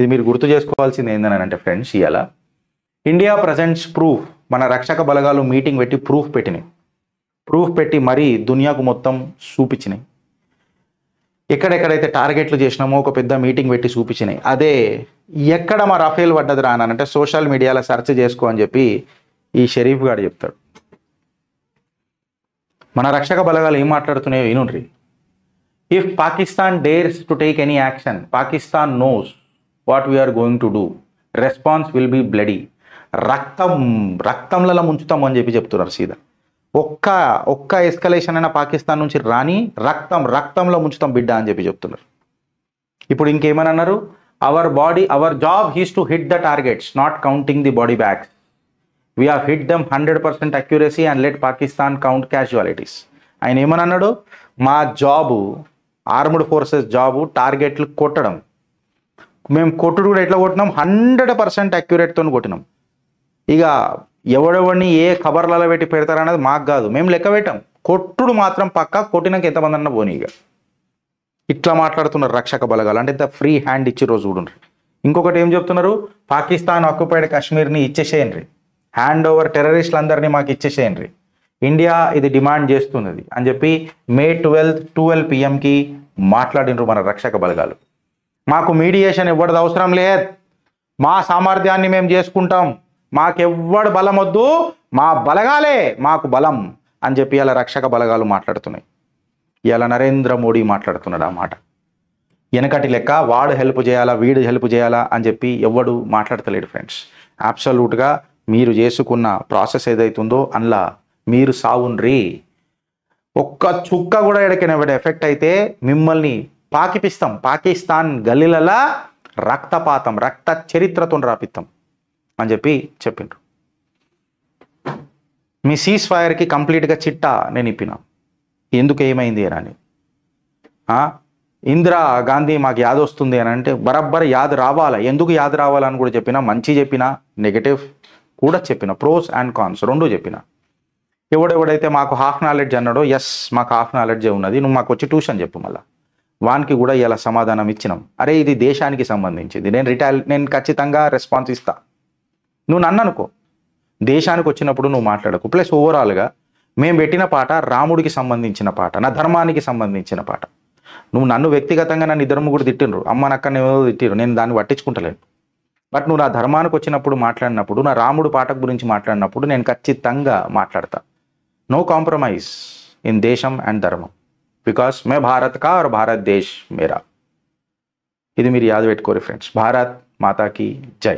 ఇది మీరు గుర్తు చేసుకోవాల్సింది ఏందని అంటే ఫ్రెండ్స్, ఇవాళ ఇండియా ప్రజెంట్స్ ప్రూఫ్, మన రక్షక బలగాలు మీటింగ్ పెట్టి ప్రూఫ్ పెట్టి మరీ దునియాకు మొత్తం చూపించినాయి. ఎక్కడెక్కడైతే టార్గెట్లు చేసినామో ఒక పెద్ద మీటింగ్ పెట్టి చూపించినాయి. అదే ఎక్కడ మా రఫేల్ పడ్డది రానంటే సోషల్ మీడియాలో సెర్చ్ చేసుకో అని చెప్పి ఈ షరీఫ్ గారు చెప్తాడు. మన రక్షక బలగాలు ఏం మాట్లాడుతున్నాయో వినుండ్రి. If Pakistan dares to take any action, Pakistan knows what we're going to do, response will be bloody. రక్తంలలో ముంచుతాం అని చెప్పి చెప్తున్నారు సీదా. ఒక్క ఎస్కలేషన్ అయినా పాకిస్తాన్ నుంచి రాని, రక్తంలో ముంచుతాం బిడ్డ అని చెప్పి చెప్తున్నారు. ఇప్పుడు ఇంకేమని అన్నారు, our job is to hit the targets, not counting the body bags. We have hit them 100% accuracy and let Pakistan count casualties. ఆయన ఏమని అన్నాడు, మా జాబు, ఆర్మ్డ్ ఫోర్సెస్ జాబు టార్గెట్లు కొట్టడం. మేము కొట్టుడు కూడా ఎట్లా కొట్టినాం, 100% అక్యురేట్తో కొట్టినాం. ఇక ఎవడెవడిని ఏ ఖబర్లలో పెట్టి పెడతారన్నది మాకు కాదు, మేము లెక్క పెట్టాం. కొట్టుడు మాత్రం పక్కా, కొట్టినాక ఎంతమంది అన్న పోనీ. ఇక ఇట్లా మాట్లాడుతున్నారు రక్షక బలగాలు. అంటే ఇంత ఫ్రీ హ్యాండ్ ఇచ్చి రోజు చూడండి. ఇంకొకటి ఏం చెప్తున్నారు, పాకిస్తాన్ ఆక్యుపైడ్ కాశ్మీర్ని ఇచ్చేసేయండి, హ్యాండ్ ఓవర్ టెర్రరిస్టులందరినీ మాకు ఇచ్చేసేయండి, ఇండియా ఇది డిమాండ్ చేస్తున్నది అని చెప్పి May 12 PM మాట్లాడినరు మన రక్షక బలగాలు. మాకు మీడియేషన్ ఇవ్వడదు అవసరం లేదు, మా సామర్థ్యాన్ని మేము చేసుకుంటాం, మాకెవ్వడు బలం వద్దు, మా బలగాలే మాకు బలం అని చెప్పి ఇలా రక్షక బలగాలు మాట్లాడుతున్నాయి. ఇలా నరేంద్ర మోడీ మాట్లాడుతున్నాడు ఆ మాట. వెనకటి లెక్క వాడు హెల్ప్ చేయాలా, వీడు హెల్ప్ చేయాలా అని చెప్పి ఎవ్వడు మాట్లాడతలేడు ఫ్రెండ్స్. అబ్సల్యూట్గా మీరు చేసుకున్న ప్రాసెస్ ఏదైతుందో అందులో మీరు సావుండ్రి. ఒక్క చుక్క కూడా ఎడకైనా ఎఫెక్ట్ అయితే మిమ్మల్ని పాకిపిస్తాం, పాకిస్తాన్ గల్లీలలో రక్తపాతం, రక్త చరిత్రతో రాపిస్తాం అని చెప్పి చెప్పిండ్రు. మీ సీజ్ ఫైర్కి కంప్లీట్గా చిట్టా నేను ఇప్పిన, ఎందుకు ఏమైంది అని. ఇందిరా గాంధీ మాకు యాద వస్తుంది అని అంటే బరబ్బర్ యాద రావాలా, ఎందుకు యాద రావాలని కూడా చెప్పిన, మంచి చెప్పిన, నెగటివ్ కూడా చెప్పిన, ప్రోస్ అండ్ కాన్స్ రెండు చెప్పిన. ఎవడెవడైతే మాకు హాఫ్ నాలెడ్జ్ అన్నాడో, ఎస్ మాకు హాఫ్ నాలెడ్జే ఉన్నది, నువ్వు మాకు వచ్చి ట్యూషన్ చెప్పు, మళ్ళీ వానికి కూడా ఇలా సమాధానం ఇచ్చినాం. అరే ఇది దేశానికి సంబంధించింది, నేను ఖచ్చితంగా రెస్పాన్స్ ఇస్తా, నువ్వు నన్ను అనుకో, దేశానికి వచ్చినప్పుడు నువ్వు మాట్లాడకు. ప్లస్ ఓవరాల్గా మేము పెట్టిన పాట రాముడికి సంబంధించిన పాట, నా ధర్మానికి సంబంధించిన పాట. నువ్వు నన్ను వ్యక్తిగతంగా నన్ను ఇద్దరు ముగ్గురు తిట్టిండ్రు, అమ్మ నక్కని ఏమో తిట్టిరు, నేను దాన్ని పట్టించుకుంటలేను. బట్ నువ్వు నా ధర్మానికి వచ్చినప్పుడు మాట్లాడినప్పుడు, నా రాముడు పాట గురించి మాట్లాడినప్పుడు నేను ఖచ్చితంగా మాట్లాడతా. నో కాంప్రమైజ్ ఇన్ దేశం అండ్ ధర్మం, బికాస్ మే భారత్ కా और భారత్ దేశ్ మేరా. ఇది మీరు యాద పెట్టుకోరు ఫ్రెండ్స్. భారత్ మాతాకి జై.